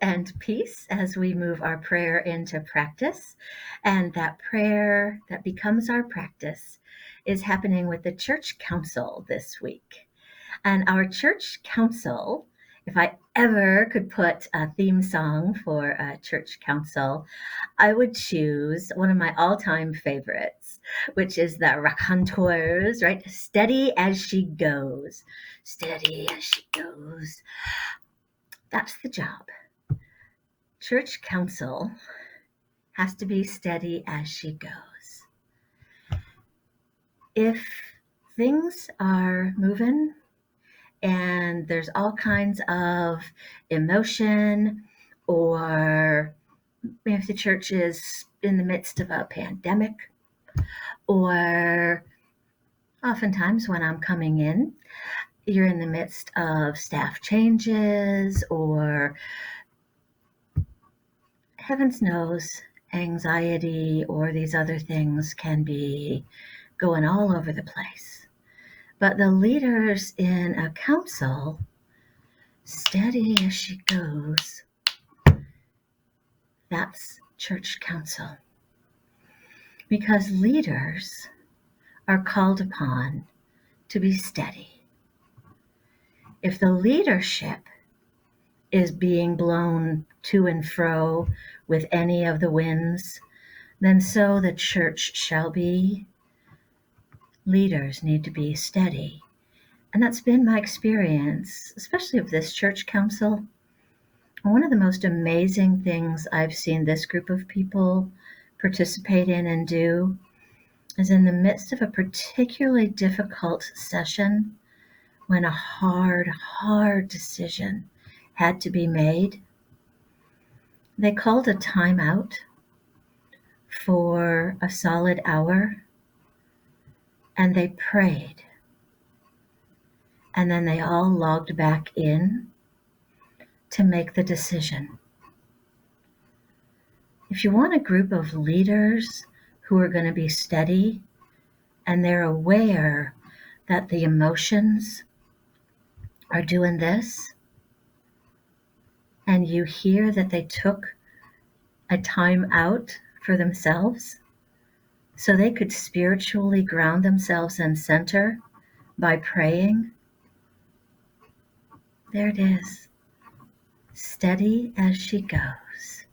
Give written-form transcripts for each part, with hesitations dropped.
and peace as we move our prayer into practice. And that prayer that becomes our practice is happening with the church council this week. And our church council, if I ever could put a theme song for a church council, I would choose one of my all-time favorites, which is the Raconteurs, right? Steady as she goes. Steady as she goes. That's the job. Church council has to be steady as she goes. If things are moving and there's all kinds of emotion, or if the church is in the midst of a pandemic, or oftentimes when I'm coming in, you're in the midst of staff changes, or heavens knows, anxiety or these other things can be going all over the place. But the leaders in a council, steady as she goes, that's church council. Because leaders are called upon to be steady. If the leadership is being blown to and fro with any of the winds, then so the church shall be. Leaders need to be steady. And that's been my experience, especially of this church council. One of the most amazing things I've seen this group of people participate in and do is in the midst of a particularly difficult session, when a hard decision had to be made, they called a timeout for a solid hour, and they prayed. And then they all logged back in to make the decision. If you want a group of leaders who are going to be steady and they're aware that the emotions are doing this, and you hear that they took a time out for themselves so they could spiritually ground themselves and center by praying, there it is. Steady as she goes.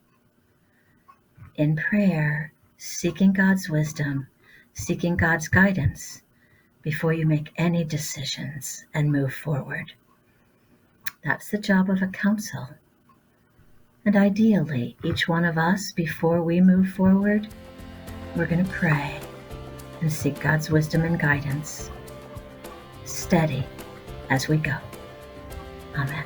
In prayer, seeking God's wisdom, seeking God's guidance before you make any decisions and move forward. That's the job of a council. And ideally, each one of us, before we move forward, we're going to pray and seek God's wisdom and guidance, steady as we go. Amen.